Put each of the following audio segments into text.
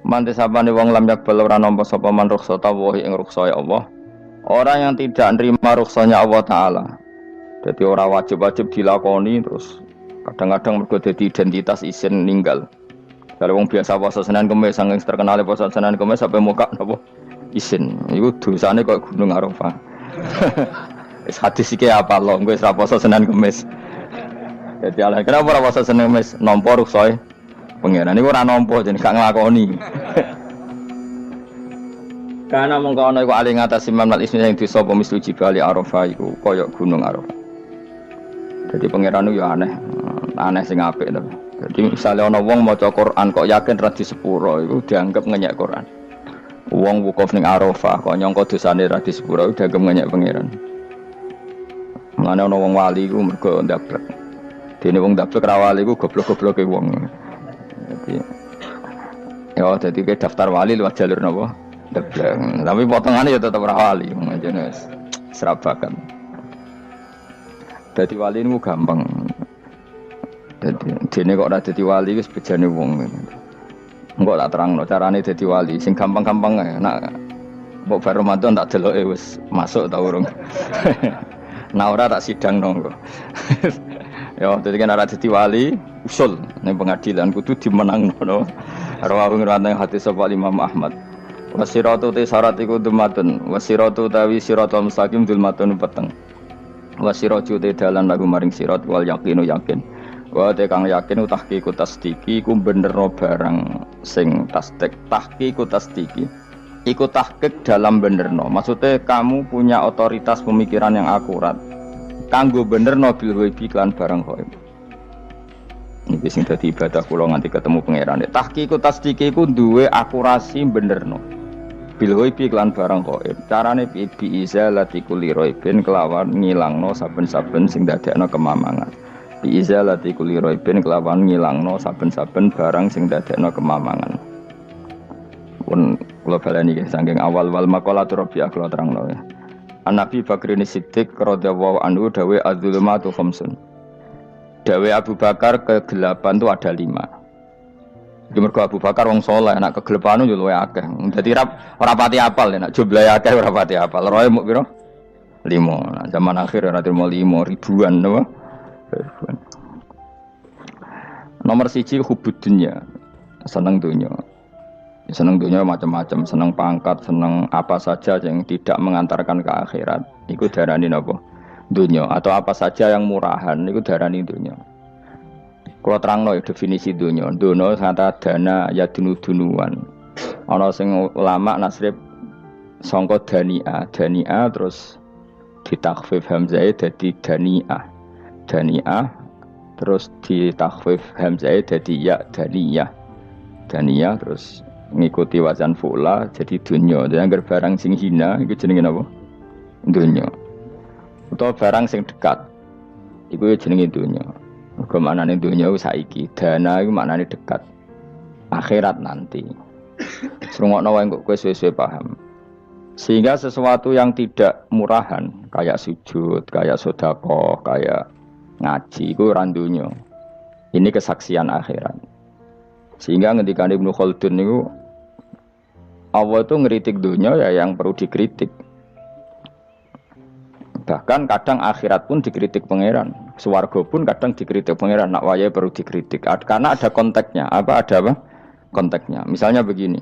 Mantis sapane wong lam yakbal ora nampa sapa man rukhsata wa ing rukhsah Allah. Orang yang tidak nerima rukhsahnya Allah Ta'ala. Jadi orang wajib-wajib dilakoni terus kadang-kadang mergo dadi identitas isin ninggal. Kalau wong biasa puasa Senin Kamis saking terkenal puasa Senin Kamis sampai muka napa isin. Iku dosane kok Gunung Arafah. Wis hadis iki apa lho engko wis ra puasa Senin Kamis. Jadi ala kenapa ora puasa Senin Kamis nampa rukhsah pengiran niku ora nampa jenenge gak nglakoni. Karena mengkono iku ali ngatasi mamal ismi sing dosa apa mislu jibali Arafah iku kaya gunung Arafah. Jadi pangeran yo aneh sing apik to. Jadi misale ana wong maca Quran kok yakin ra di sepuro iku dianggap ngenyek Quran. Wong wukuf ning Arafah kok nyangka dosane ra di sepuro dianggap ngenyek pangeran. Mane ana wong wali iku mergo ndablek. Dene wong ndablek ra wali iku goblok-gobloke wong. Jadi ke daftar wali lewat jalur napa? Ndablek. Tapi potongannya ya tetap ra wali, jenenge serabakan. Dadi wali niku gampang. Dadi dene kok ora dadi wali wis bejane wong. Engko tak terangno carane dadi wali sing gampang-gampang ae. Nek mbok bar Ramadan tak deloke wis masuk ta urung. Nah ora tak sidangno kok. Ya dadi kan ora dadi wali usul ning pengadilan kudu dimenangno. Rawahu ngrawatane hadis sapa Imam Ahmad. Wasiratu te syarat iku dumatun, wasiratu tawi siratal mustaqim dulmatun peteng. Wasiratu te dalan lagu maring sirat wal yakinu yakin. Wa te kang yakin tahqiqu tasdiki iku benerno barang sing tasdik. Tahqiqu tasdiki iku tahqiq dalam benerno. Maksudnya kamu punya otoritas pemikiran yang akurat. Kanggo benerno bil ghaibi lan barang ghaib. Iki sing dadi ibadah kula nganti ketemu pangeran. Tahqiqu tasdiki iku duwe akurasi benerno. Bil ghaibi lan barang ghaib. Carane bi izalati kulli ghaibin kelawan ngilangno saben-saben sing dadekno kemamangan. Bi izalati kulli ghaibin kelawan ngilangno saben-saben barang sing dadekno kemamangan. Pun kula baleni nggih saking awal wal maqalatur rabi'ah kula terangno ya. An-Nabi Bakrin Siddiq radhiyallahu anhu dawe az-zulumatu khamsun. Dawe Abu Bakar kegelapan itu ada 5. Mergo Abu Bakar wong saleh, nek kegelapan yo luwih akeh. Dadi ora pati apal nek jumlahe akeh ora pati apal. Roe muk pira? 5. Nah, zaman akhir ora terima 5 ribuan napa? Ribuan. Nomor 1 hubud dunya. Seneng dunya. Seneng dunya macam-macam, seneng pangkat, seneng apa saja yang tidak mengantarkan ke akhirat. Iku darani napa? Dunya atau apa saja yang murahan iku darani dunya. Kalau terangno definisi dunia, dunia kata dana ya dunuan. Ana sing ulama nasrib sangka dania terus ditakhfif hamzah dadi daniah terus ditakhfif hamzah dadi ya daniyah terus ngikuti wazan fu'la jadi dunia. Jadi anggar barang sing hina iku jenenge napa? Dunia. Utawa barang sing dekat iku jenenge dunia. Kemanane dunia saiki, dana itu maknane dekat. Akhirat nanti. Srungokno wae kok kowe suwe-suwe paham. Sehingga sesuatu yang tidak murahan, kayak sujud, kayak sedekah, kayak ngaji iku ora dunya. Ini kesaksian akhirat. Sehingga ketika Ibnu Khaldun niku Allah itu ngeritik dunia ya yang perlu dikritik. Bahkan kadang akhirat pun dikritik pangeran, swarga pun kadang dikritik pangeran. Nak wayahe perlu dikritik karena ada konteksnya. Ada apa? Konteksnya. Misalnya begini,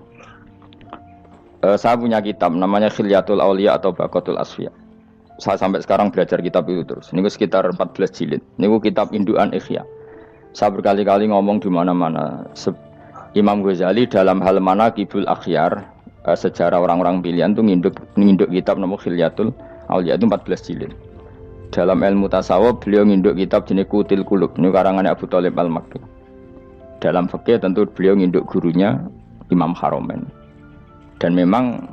saya punya kitab namanya Khilyatul Auliya atau Baqatul Asfiya. Saya sampai sekarang belajar kitab itu terus. Ini sekitar 14 jilid. Ini kitab indukan Ihya. Saya berkali-kali ngomong di mana-mana. Imam Ghazali dalam hal Manaqibul Akhyar, sejarah orang-orang pilihan itu nginduk kitab namanya Khilyatul Auliya itu 14 jilid. Dalam ilmu tasawuf beliau nginduk kitab jenis Qutil Qulub, ini karangannya Abu Thalib Al-Makki. Dalam fikih tentu beliau nginduk gurunya Imam Haromen. Dan memang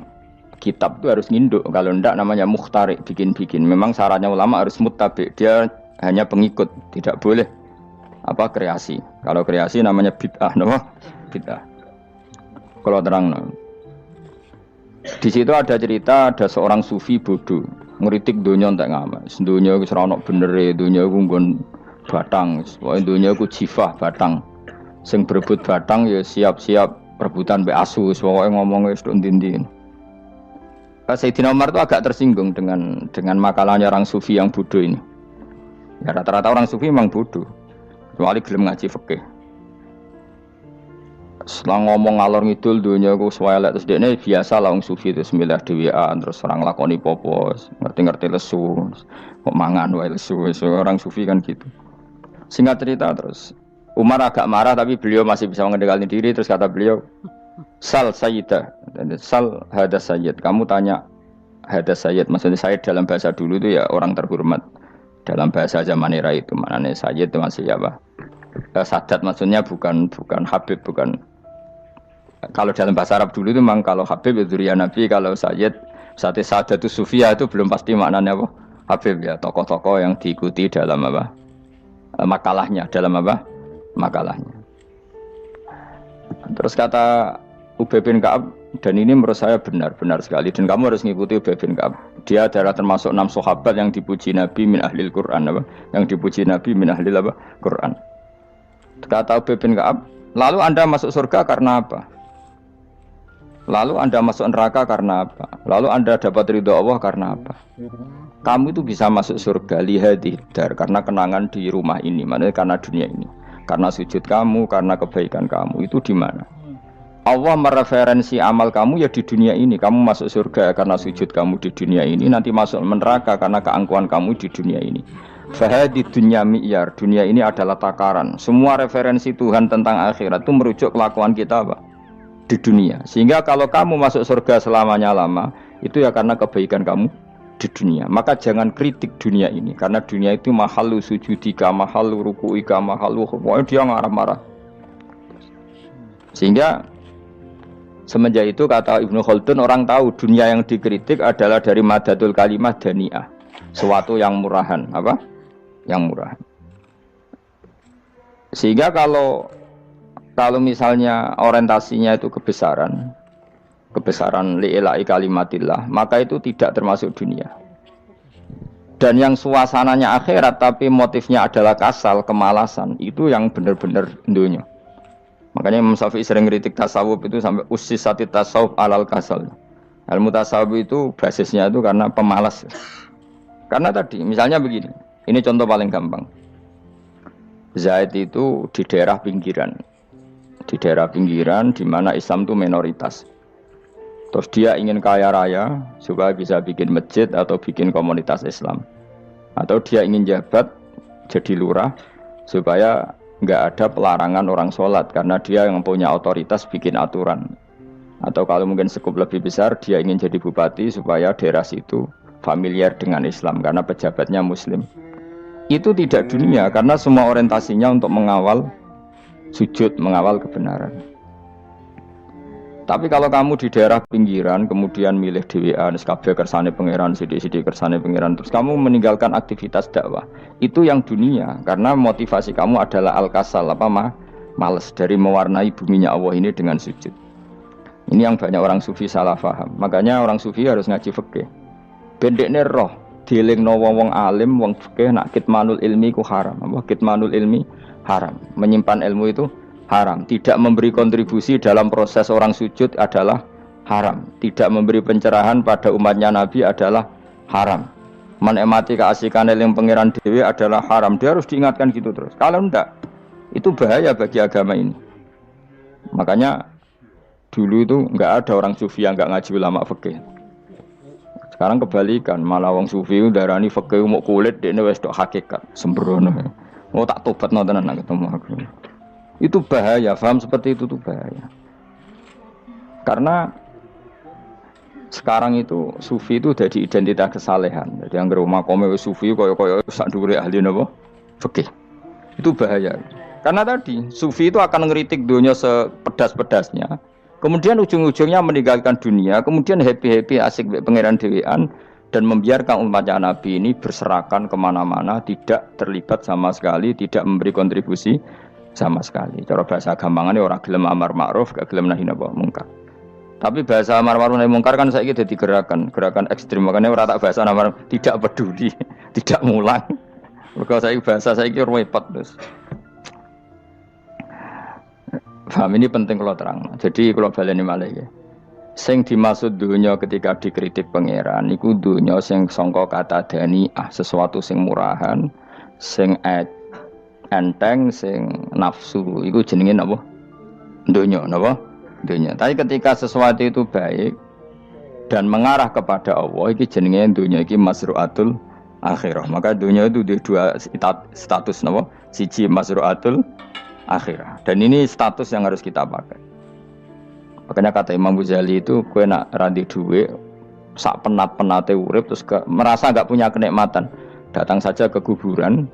kitab itu harus nginduk, kalau tidak namanya mukhtarik, bikin-bikin. Memang syaratnya ulama harus muttabi, dia hanya pengikut, tidak boleh kreasi. Kalau kreasi namanya bid'ah, bid'ah. Kalau terang, di situ ada cerita ada seorang sufi bodoh ngeritik dunia entek ngamal. Dunia iku ora ono benere, dunia iku nggon batang, pokoke dunia iku jifah batang. Sing berebut batang ya siap-siap rebutan mbek Asus, pokoke ngomong wis tok ndi-ndi. Sayyidina Umar itu agak tersinggung dengan makalahnya orang sufi yang bodoh ini. Ya rata-rata orang sufi memang bodoh. Kecuali gelem ngaji fikih. Setelah ngomong ngalor ngidul dunia ku swelek terus dekne biasa lah wong sufi itu semilah dhewean terus orang lakoni popo, ngerti-ngerti lesu. Kok mangan wae lesu, orang sufi kan gitu. Singkat cerita terus Umar agak marah tapi beliau masih bisa mengendalikan diri terus kata beliau, "Sal sayyidah." Sal hada sayyid. Kamu tanya hada sayyid, maksudnya sayyid dalam bahasa dulu itu ya orang terhormat. Dalam bahasa zaman era itu maknanya sayyid itu masih apa? Sadat maksudnya bukan habib, bukan. Kalau dalam bahasa Arab dulu itu memang kalau habib itu dzurriyyah Nabi, kalau sayyid Sadatus Sufiyah itu belum pasti maknanya apa? Habib ya, tokoh-tokoh yang diikuti dalam apa? Makalahnya, dalam apa? Makalahnya. Terus kata Ubay bin Ka'ab, dan ini menurut saya benar sekali dan kamu harus mengikuti Ubay bin Ka'ab. Dia adalah termasuk 6 sahabat yang dipuji Nabi min ahlil Quran apa? Yang dipuji Nabi min ahlil apa? Quran. Kata Ubay bin Ka'ab, lalu Anda masuk surga karena apa? Lalu Anda masuk neraka karena apa? Lalu Anda dapat ridho Allah karena apa? Kamu itu bisa masuk surga lihadidar karena kenangan di rumah ini, maksudnya karena dunia ini. Karena sujud kamu, karena kebaikan kamu, itu di mana? Allah mereferensi amal kamu ya di dunia ini. Kamu masuk surga karena sujud kamu di dunia ini, nanti masuk neraka karena keangkuhan kamu di dunia ini. Fahadi dunya mi'yar, dunia ini adalah takaran. Semua referensi Tuhan tentang akhirat itu merujuk kelakuan kita apa? Di dunia. Sehingga kalau kamu masuk surga selamanya lama, itu ya karena kebaikan kamu di dunia. Maka jangan kritik dunia ini, karena dunia itu mahalu sujudika, mahalu ruku'ika, mahalu pokoknya dia marah-marah. Sehingga semenjak itu kata Ibnu Khaldun, orang tahu dunia yang dikritik adalah dari madatul kalimah dani'ah, sesuatu yang murahan, apa? Yang murahan. Sehingga kalau misalnya orientasinya itu kebesaran li'ilai kalimatillah, maka itu tidak termasuk dunia. Dan yang suasananya akhirat tapi motifnya adalah kasal, kemalasan, itu yang benar-benar dunia. Makanya Imam Syafi'i sering kritik tasawuf itu sampai ussisati tasawuf alal kasal. Ilmu tasawuf itu basisnya itu karena pemalas. Karena tadi misalnya begini, ini contoh paling gampang. Zaid itu di daerah pinggiran di mana Islam itu minoritas. Terus dia ingin kaya raya supaya bisa bikin masjid atau bikin komunitas Islam. Atau dia ingin jabat jadi lurah supaya nggak ada pelarangan orang sholat karena dia yang punya otoritas bikin aturan. Atau kalau mungkin skup lebih besar dia ingin jadi bupati supaya daerah situ familiar dengan Islam karena pejabatnya Muslim. Itu tidak dunia karena semua orientasinya untuk mengawal sujud, mengawal kebenaran. Tapi kalau kamu di daerah pinggiran kemudian milih dhewean kabeh kersane pangeran, sithik-sithik kersane pangeran, terus kamu meninggalkan aktivitas dakwah, itu yang dunia karena motivasi kamu adalah al-kasal, malas dari mewarnai buminya Allah ini dengan sujud. Ini yang banyak orang sufi salah paham. Makanya orang sufi harus ngaji fikih. Bendekne roh dielingno wong alim, wong fikih nak kitmanul ilmi ku haram. Apa kitmanul ilmi haram. Menyimpan ilmu itu haram. Tidak memberi kontribusi dalam proses orang sujud adalah haram. Tidak memberi pencerahan pada umatnya Nabi adalah haram. Menikmati keasikan eling pangeran dewi adalah haram. Dia harus diingatkan gitu terus. Kalau enggak, itu bahaya bagi agama ini. Makanya dulu itu enggak ada orang sufi yang enggak ngaji ulama fikih. Sekarang kebalikan, malah wong sufi darani fikih mau kulit dekne wis tok hakikat, sembrono. Oh tak tobat tenan nak ketemu aku. Itu bahaya, paham seperti itu tuh bahaya. Karena sekarang itu sufi itu jadi identitas kesalehan. Jadi yang rumah kome sufi koyo sak dhuwure ahli napa? Fikih. Itu bahaya. Karena tadi sufi itu akan ngeritik dunia sepedas-pedasnya. Kemudian ujung-ujungnya meninggalkan dunia, kemudian happy-happy asik pangeran dewean dan membiarkan umatnya Nabi ini berserakan kemana-mana, tidak terlibat sama sekali, tidak memberi kontribusi sama sekali. Cara bahasa gampangannya orang gelem amar ma'ruf, gak gelem nahi mungkar. Tapi bahasa amar ma'ruf nahi mungkar kan saiki dadi gerakan ekstrem, makanya ora tak bahasa amar tidak peduli, tidak mulang. Mergo saiki bahasa saiki repot terus. Paham ini penting kalau terang. Jadi kalau baleni malih ya. Sing dimaksud dunya ketika dikritik pangeran iku dunya sing sangka kata daniah, sesuatu sing murahan, sing enteng, sing nafsu. Iku jenenge napa? Dunya, napa? Dunya. Tapi ketika sesuatu itu baik dan mengarah kepada Allah, iki jenenge dunya iki masruatul akhirah. Maka dunya itu di dua status napa? Siji masruatul akhirah. Dan ini status yang harus kita pakai. Makanya kata Imam Ghazali itu, kue nak randi duwe, sak penat-penate urip terus merasa enggak punya kenikmatan, datang saja ke kuburan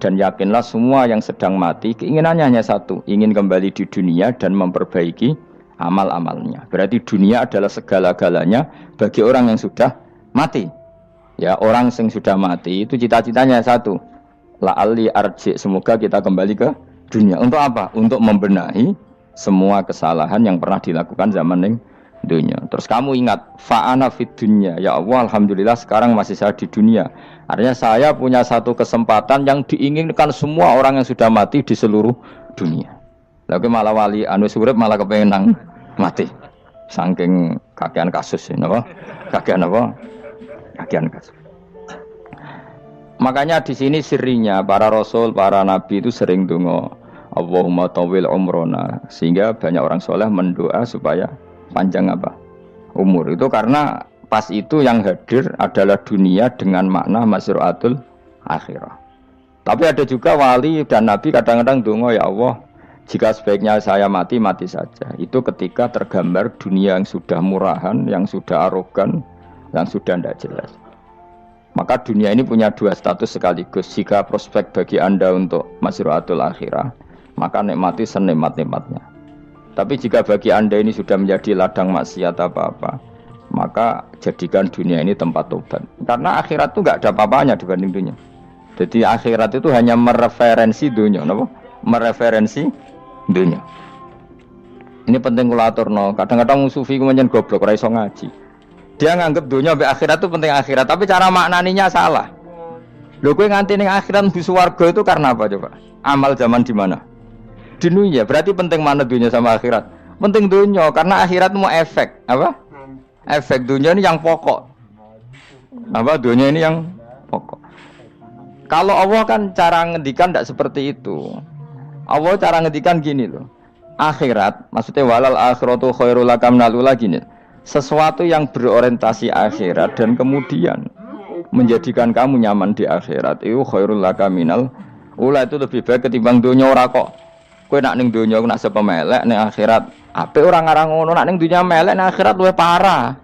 dan yakinlah semua yang sedang mati keinginannya hanya satu, ingin kembali di dunia dan memperbaiki amal-amalnya. Berarti dunia adalah segala-galanya bagi orang yang sudah mati. Ya, orang yang sudah mati itu cita-citanya satu, la'alli arji, semoga kita kembali ke dunia. Untuk apa? Untuk membenahi semua kesalahan yang pernah dilakukan zaman ning dunia. Terus kamu ingat, fa'ana fid dunya. Ya Allah, alhamdulillah sekarang masih saya di dunia. Artinya saya punya satu kesempatan yang diinginkan semua orang yang sudah mati di seluruh dunia. Lalu malah wali anu urip malah kepengen nang mati. Saking kakean kasus ya, napa? Kakean apa? Kakean kasus. Makanya di sini sirinya para rasul, para nabi itu sering donga Allahumma tawil umrona, sehingga banyak orang soleh mendoa supaya panjang apa? Umur. Itu karena pas itu yang hadir adalah dunia dengan makna masruatul akhirah. Tapi ada juga wali dan nabi kadang-kadang donga, ya Allah, jika sebaiknya saya mati, mati saja. Itu ketika tergambar dunia yang sudah murahan, yang sudah arogan, yang sudah tidak jelas. Maka dunia ini punya dua status sekaligus. Jika prospek bagi Anda untuk masruatul akhirah, maka nikmati senikmat-nikmatnya. Tapi jika bagi Anda ini sudah menjadi ladang maksiat apa-apa, maka jadikan dunia ini tempat tobat. Karena akhirat itu enggak ada apa-apanya dibanding dunia. Jadi akhirat itu hanya mereferensi dunia, apa? Mereferensi dunia. Ini penting kula aturno. Kadang-kadang sufi ku menyen goblok ora iso ngaji. Dia nganggep dunia mbek akhirat itu penting akhirat, tapi cara maknaninya salah. Lho kowe nganti ning akhirat mlebu swarga itu karena apa coba? Amal zaman di mana? Di dunia. Berarti penting mana dunia sama akhirat? Penting dunia karena akhirat mau efek, apa? Efek dunia ini yang pokok. Apa dunia ini yang pokok. Kalau Allah kan cara ngendikan tidak seperti itu. Allah cara ngendikan gini loh. Akhirat, maksudnya walal akhiratu khairul lakam nalula gini. Sesuatu yang berorientasi akhirat dan kemudian menjadikan kamu nyaman di akhirat itu khairul lakaminal ula, itu lebih baik ketimbang dunia ora kok. Kowe nak ning dunia nak sepemelek ning akhirat apik ora ngarang ngono, nak ning dunia melek ning akhirat luwih parah.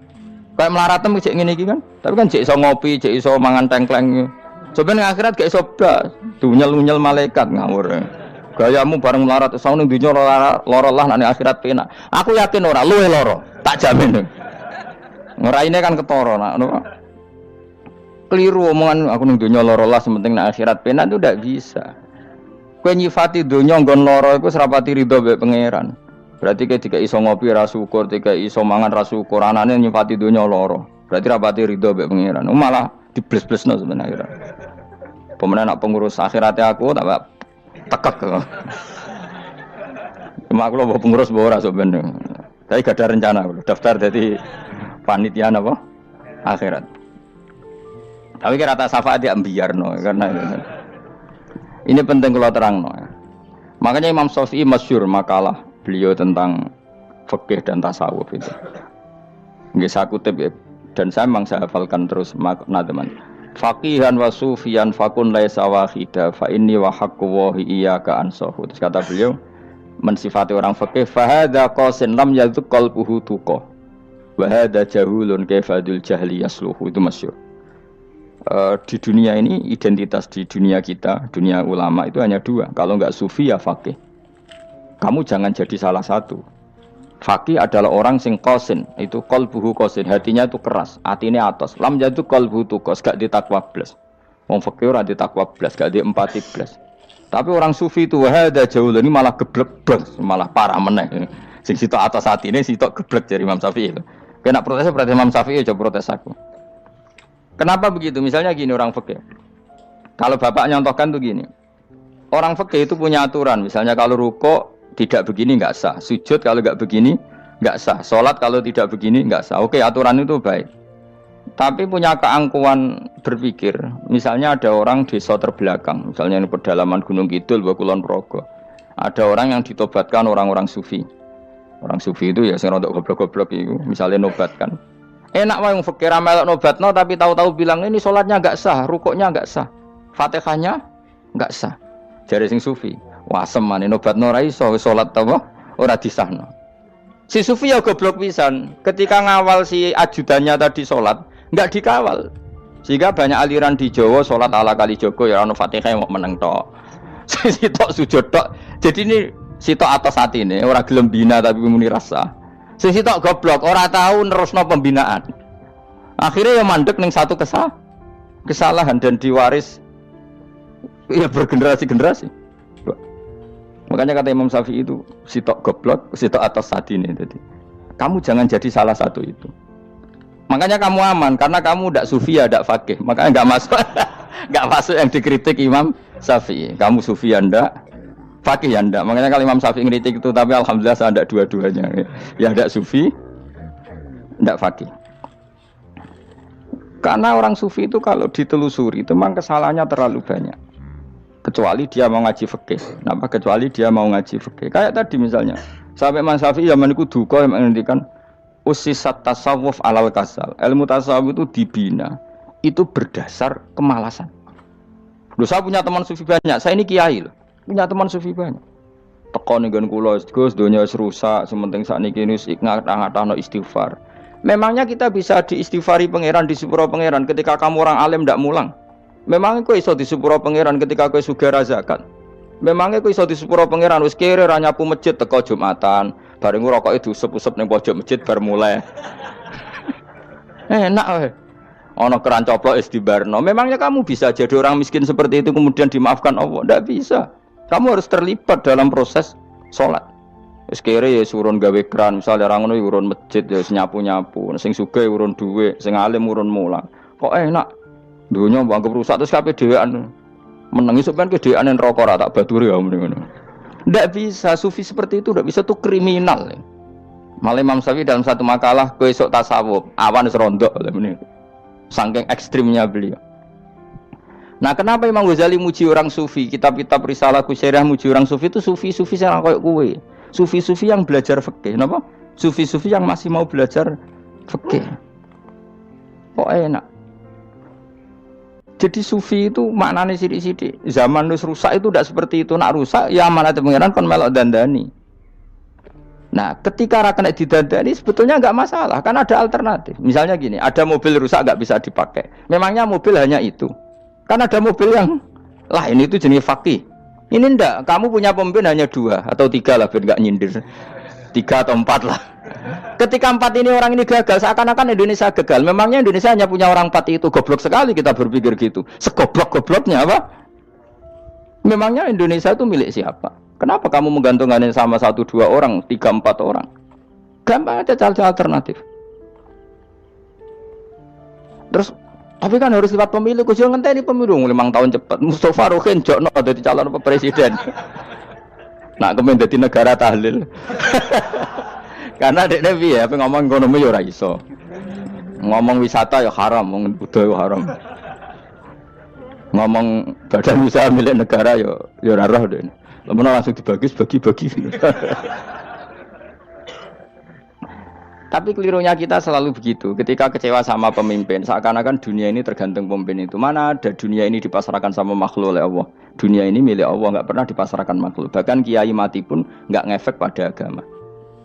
Kayak melaratem cek ngene iki kan. Tapi kan cek iso ngopi, cek iso mangan tengkleng. Coba ning akhirat gak iso blas, dunyel-unyel malaikat ngawur. Gayamu bareng melarat iso ning dunia lara lah, nak ning akhirat penak. Aku yakin ora luwih lara, tak jamin. Ngeraine kan ketara nak ngono. Keliru omongan aku ning dunia lara lah sementing nek akhirat penak itu ndak bisa. Kowe nyifati dunia nggon lara iku serapati ridho mbek pangeran. Berarti ketika iso ngopi ra syukur, ketika iso mangan ra syukur, anane nyifati dunia lara. Berarti rapati ridho mbek pangeran. Malah dibles-blesno sebenarnya. Pemenang nak pengurus akhirate aku tak tekek. Cuma aku lho pengurus ora sebenarnya. Tapi gak ada rencana daftar jadi panitia apa? Akhirat. Tapi kira tak syafaat ya ambiarno karena ini penting kalau terangno. Makanya Imam Syafi'i masyhur makalah beliau tentang fikih dan tasawuf itu. Nggih saya kutip ya, dan saya memang saya hafalkan terus makna teman. Faqihan wa sufiyan fakun laisa wahida fa inni wa haqqu wa iyyaka ansahu. Terus kata beliau mensifati orang fikih fa hadza qasin lam yazuk qalbuhu tuqa. Wa hadza jahulun kaifadul jahli yasluhu, itu masyhur. Di dunia ini identitas di dunia kita, dunia ulama itu hanya dua. Kalau enggak sufi ya faqih. Kamu jangan jadi salah satu. Faqih adalah orang sing qasin, itu qalbuhu qasin, hatinya itu keras, atine atos. Lam jadu qalbuhu tuqas, gak ditakwa blas. Wong faqih ora ditakwa blas, gak diempati blas. Tapi orang sufi itu wahada jauh ini malah geblek blas, malah parah meneh. Sing sitok atas atine sitok geblek dari Imam Syafi'i itu. Kena protes berarti Imam Syafi'i aja protes aku. Kenapa begitu? Misalnya gini orang fikih. Kalau bapak nyontohkan tuh gini. Orang fikih itu punya aturan. Misalnya kalau ruko tidak begini nggak sah. Sujud kalau nggak begini nggak sah. Sholat kalau tidak begini nggak sah. Oke, aturan itu baik. Tapi punya keangkuhan berpikir. Misalnya ada orang desa terbelakang, misalnya di pedalaman Gunung Kidul, Kulon Progo. Ada orang yang ditobatkan orang-orang sufi. Orang sufi itu ya sing rodok goblok-goblok itu, misalnya nobatkan. Enak wae wong fikir melok nobatno tapi tahu-tahu bilang ini sholatnya nggak sah, rukuknya nggak sah, Fatihahnya nggak sah. Jare sing sufi, wah semane nobatno ora iso sholat apa ora disahno. Si sufi ya goblok pisan. Ketika ngawal si ajudannya tadi sholat, nggak dikawal. Sehingga banyak aliran di Jawa sholat ala kali Joko ya ono Fatihah mau meneng tok. Sitok sujud tok. Jadi ini sitok atas hati ini orang gelem bina tapi muni rasa. Sitok goblok ora tahu nerusno pembinaan. Akhirnya ya mandek ning satu kesalahan dan diwaris ya bergenerasi-generasi. Makanya kata Imam Syafi'i itu sitok goblok, sitok atas hati ini. Jadi kamu jangan jadi salah satu itu. Makanya kamu aman karena kamu tidak sufi ya tidak fakih. Makanya nggak masuk nggak masuk yang dikritik Imam Syafi'i. Kamu sufi ya ndak, fakih ya ndak. Makanya kalau Imam Syafi'i ngeritik itu, tapi alhamdulillah saya ndak dua-duanya. Ya ndak sufi, ndak fakih. Karena orang sufi itu kalau ditelusuri itu memang kesalahannya terlalu banyak. Kecuali dia mau ngaji fikih. Kenapa? Kecuali dia mau ngaji fikih. Kayak tadi misalnya, sampai Imam Syafi'i zaman itu duka yang menghentikan usisat tasawuf alal kasal. Ilmu tasawuf itu dibina itu berdasar kemalasan. Loh, saya punya teman sufi banyak. Saya ini kiai loh. Punya teman sufi banyak. Tekon nggon kula, Gus, donya wis rusak, sementing sakniki wis ngatah-ngatahno istighfar. Memangnya kita bisa diistighfari pangeran, di sepuro pangeran ketika kamu orang alim ndak mulang? Memangnya kowe iso di sepuro pangeran ketika kowe sugih ra zakat? Memangnya kowe iso di sepuro pangeran wis kere ra nyapu masjid teko Jumatan, bareng rokoke diusep-usep ning pojok masjid bar mulai. Enak wae. Ana keran coplok wis dibarno. Memangnya kamu bisa jadi orang miskin seperti itu kemudian dimaafkan Allah? Ndak bisa. Kamu harus terlibat dalam proses sholat. Wis kere ya urun gawe keran, misale ra ngono urun masjid ya nyapu-nyapu, sing sugih urun dhuwit, sing alim urun mulang. Kok enak? Dunia bangga rusak terus kabeh dhewean. Menengi sampean ke dhewean neraka ra tak baturi ya ngono. Ndak bisa, sufi seperti itu ndak bisa, tuh kriminal. Malah Imam Syafi'i dalam satu makalah kowe esuk tasawuf, awan wis rondok ngene. Saking ekstrimnya beliau. Nah, kenapa Imam Ghazali muji orang sufi? Kitab-kitab Risalah Kusyarah muji orang sufi itu sufi-sufi yang koyo kowe. Sufi-sufi yang belajar fikih, napa? Sufi-sufi yang masih mau belajar fikih. Kok enak? Jadi sufi itu maknanya sidik-sidik. Zaman wis rusak itu tidak seperti itu. Nak rusak ya amanat pengiran kon melok dandani. Nah, ketika ra kena didandani sebetulnya enggak masalah, kan ada alternatif. Misalnya gini, ada mobil rusak enggak bisa dipakai. Memangnya mobil hanya itu. Kan ada mobil yang lain itu jenis fakih. Ini enggak, kamu punya pemimpin hanya 2 atau 3 lah biar enggak nyindir. 3 atau 4 lah. Ketika 4 ini orang ini gagal, seakan-akan Indonesia gagal. Memangnya Indonesia hanya punya orang 4 itu. Goblok sekali kita berpikir gitu. Segoblok-gobloknya apa? Memangnya Indonesia itu milik siapa? Kenapa kamu menggantungkannya sama 1-2 orang, 3-4 orang? Gampang aja cari alternatif. Terus, tapi kan harus lewat pemilu. Kusial ngenteni pemilu 5 tahun cepat. Mustafa Rohin jokno jadi calon presiden. Nak kemen dadi negara tahlil. Karena dek Nabi ya, ngomong ekonomi ya ora iso. Ngomong wisata ya haram, ngomong budaya ya haram. Ngomong badan usaha milik negara ya ora roh dek. Lamun langsung dibagi-bagi. Tapi kelirunya kita selalu begitu. Ketika kecewa sama pemimpin, seakan-akan dunia ini tergantung pemimpin itu. Mana ada dunia ini dipasrahkan sama makhluk oleh Allah. Dunia ini milik Allah, enggak pernah dipasrahkan makhluk. Bahkan kiai mati pun enggak ngefek pada agama.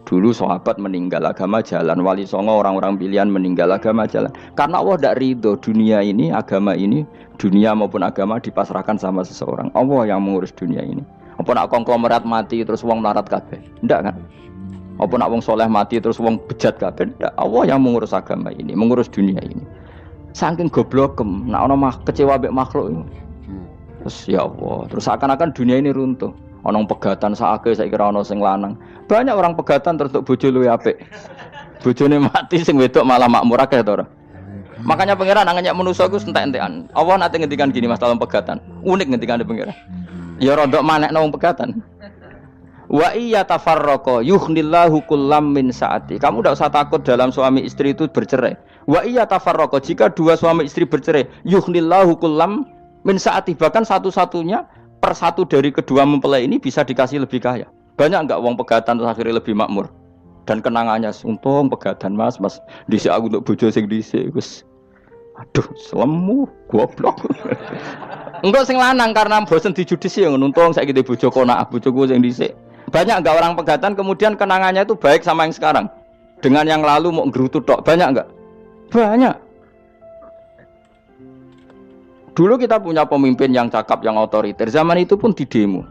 Dulu sahabat meninggal agama jalan, wali songo orang-orang pilihan meninggal agama jalan. Karena Allah tidak ridho dunia ini, agama ini, dunia maupun agama dipasrahkan sama seseorang. Allah yang mengurus dunia ini. Apa nak konglomerat mati terus wong larat kabeh? Ndak kan? Apa nak wong soleh mati terus wong bejat kabeh? Ndak. Allah yang mengurus agama ini, mengurus dunia ini. Saking goblokem, nak ono kecewa mbek makhluk ini. Terus ya Allah, terus seakan-akan dunia ini runtuh. Ono pegatan sakake saiki ora ono sing lanang. Banyak orang pegatan terus untuk bojo luwih apik. Bojone mati sing wedok malah makmur akeh to ora. Makanya pangeran anggap manusa iku entek-entekan. Allah nate ngendikan gini Mas dalam pegatan. Unik ngendikane pangeran. Ya rondok manekno wong pegatan. Wa iya tafarraqa yughnillahu kullam min saati. Kamu tidak usah takut dalam suami istri itu bercerai. Wa iya tafarraqa, jika dua suami istri bercerai, yughnillahu kullam min saati, bahkan satu-satunya per satu dari kedua mempelai ini bisa dikasih lebih kaya. Banyak enggak wong pegatan terus akhirnya lebih makmur? Dan kenangannya, untung pegatan mas dhisik aku untuk bojo sing dhisik wis. Aduh, selemu goblok. Enggak sing lanang karena bosen dijudisi ya untung saiki di bojo konak bojoku sing dhisik. Banyak enggak orang pegatan kemudian kenangannya itu baik sama yang sekarang. Dengan yang lalu mau ngerutu tok, banyak enggak? Banyak. Dulu kita punya pemimpin yang cakap, yang otoriter. Zaman itu pun di demo.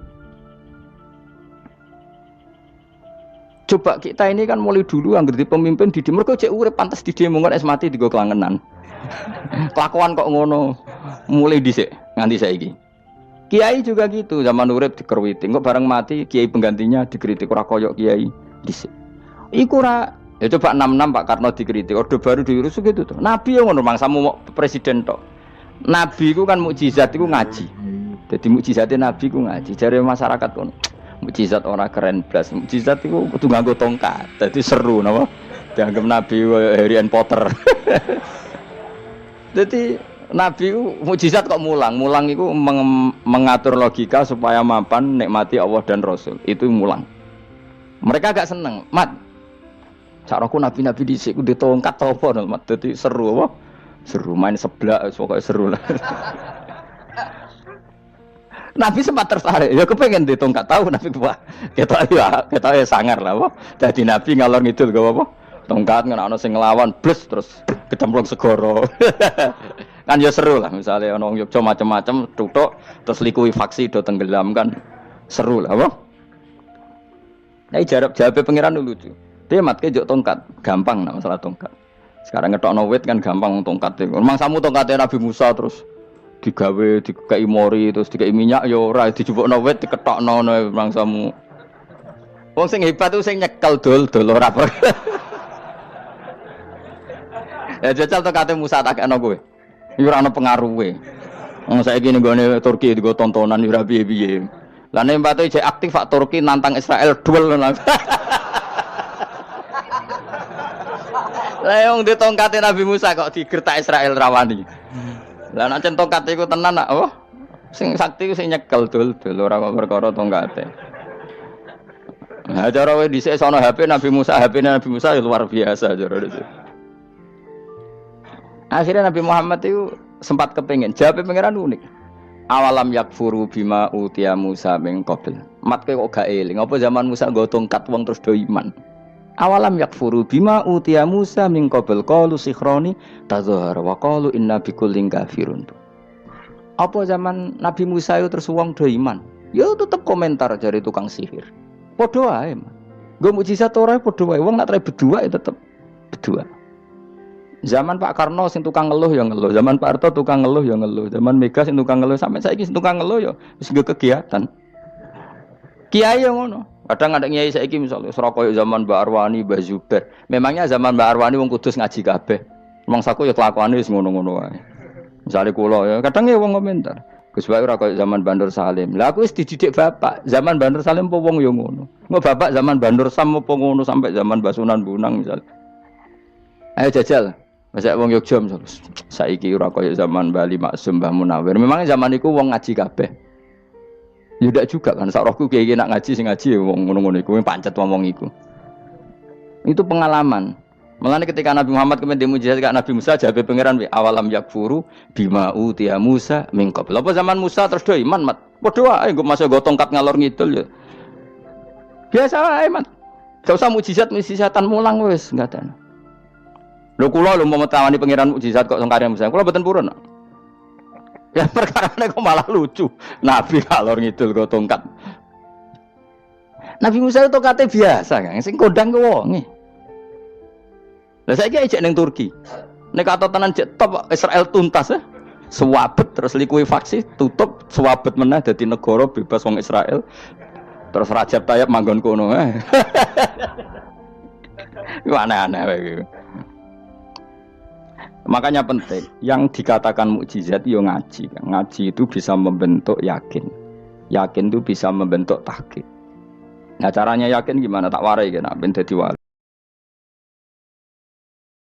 Coba kita ini kan mulai dulu yang ngerti pemimpin di demo. Mereka cek urip pantas di demo kan es mati digo kelangenan. Kelakuan kok ngono. Mulai dhisik nganti saiki. Kiai juga gitu, zaman urip dikerwiti. Kok bareng mati kiai penggantinya dikritik ora koyok kiai dhisik. Iku ora ya coba 66 Pak Karno dikritik, orde baru diurus gitu tuh. Nabi yang ngono mangsamu presiden tok. Nabi ku kan mukjizat iku ngaji. Jadi mukjizatnya Nabi ku ngaji. Jare masyarakat kono. Mukjizat orang keren blas. Mukjizat itu kudu nganggo tongkat. Dadi seru napa? Dianggap Nabi Harry Potter. Jadi Nabi itu mukjizat kok mulang. Mulang itu mengatur logika supaya mapan nikmati Allah dan Rasul. Itu mulang. Mereka agak seneng. Mat. Caraku Nabi-nabi dhisik ku ditongkat apa Mat. Dadi seru apa? Seru main seblak pokoknya seru lah. Nabi sempat tertarik, ya kepengen ditongkat tahu Nabi tua. Kita ya sangar lah, wah. Jadi Nabi ngalor ngidul gak apa? Tongkat ngene ana sing nglawan, blus terus kecemplung segoro. Kan ya seru lah, misalnya ana wong Yogya macam-macam tutuk terus likuifaksi do tenggelam kan seru lah, wah. Nah, jawab pangeran lucu. Dia matke jok tongkat, gampang nak masalah tongkat. Sekarang ngetokno wit kan gampang tongkat. Memang samu tongkatnya Nabi Musa terus digawe dikei mori terus dikei minyak ya ora dijupukno wit diketokno mangsamu. Wong sing hebat ku sing nyekel dol ora. Ya jajal tokate Musa tak kena kowe. Iki ora ana pengaruhe. Wong saiki ning gone Turki digo tontonan ora piye-piye. Lah nek mbate jek aktif Pak Turki nantang Israel duel. Lah wong di tongkate Nabi Musa kok digertak Israel rawani. Lah nek tongkat iku tenan nak oh sing sakti sing nyekel dul ora kok perkara tongkate. Nah cara wae dhisik sono HP Nabi Musa, HP-ne Nabi Musa ya luar biasa cara itu. Akhirnya Nabi Muhammad itu sempat kepengin jawab pangeran unik. Awalam yakfuru bima utiya Musa min qabl. Mat kowe kok gak eling apa zaman Musa nggo tongkat wong terus do iman. Awalam yakfuru bima utiya Musa min qabl qalu sikhroni tazahara wa qalu inna bikullin kafirun. Apa zaman Nabi Musa itu terus wong do iman? Ya tetep komentar dari tukang sihir. Padha wae. Nggo mukjizat ora padha wae wong nak tre berdua ya tetep berdua. Zaman Pak Karno sing tukang ngeluh ya ngeluh, zaman Pak Harto tukang ngeluh ya ngeluh, zaman Mega sing tukang ngeluh sampai saiki sing tukang ngeluh ya wis nggo kegiatan. Kiai yang ngono. Kadang ada kiai saiki misalnya Surabaya zaman Mbak Arwani, Mbak Zubair. Memangnya zaman Mbak Arwani wong Kudus ngaji kabeh. Wong saku ya kelakuane wis ngono-ngono wae. Misale kula ya kadang ya wong komentar. Gus Bae ora koyo zaman Bandur Salim. Lah aku wis dididik bapak, zaman Bandur Salim apa wong ya ngono. Engko bapak zaman Bandur Sam apa ngono sampai zaman Basunan Bunang misal. Ayo jajal. Masa wong Yogya misal. Saiki ora koyo zaman Bali Maksum Mbah Munawir. Memangnya zaman iku wong ngaji kabeh. Ya ndak juga kan sak rohku kiai nak ngaji sing ngaji wong ngono-ngono iku pancet ngomong iku. Itu pengalaman. Mulane ketika Nabi Muhammad kemen mujizat kak Nabi Musa jabe pangeran awalam yakfuru bima utiya Musa min qabl. Apa zaman Musa terus do iman mat. Padha wae nggo masuk go tongkat ngalor ngidul ya. Biasa wae mat. Gak usah mujizatan mulang wis ngaten. Lho kula lho mau tawani pangeran mujizat kok sangkare Musa. Kula mboten purun. Ya perkara kok malah lucu. Nabi kalor ngidul go tongkat. Nabi Musa itu tongkate biasa kan, sing kondang ku wonge. Lah saiki ejek ning Turki. Nek kata tenan jek top Israel tuntas ya. Swabet terus likuifaksi tutup swabet meneh dadi negara bebas wong Israel. Terus Rajab Tayyip manggon kono. Iku aneh-aneh wae. Makanya penting, yang dikatakan mukjizat yo ngaji. Ngaji itu bisa membentuk yakin. Yakin itu bisa membentuk tahqiq. Nah caranya yakin gimana? Tak warai kan, ben dadi wali.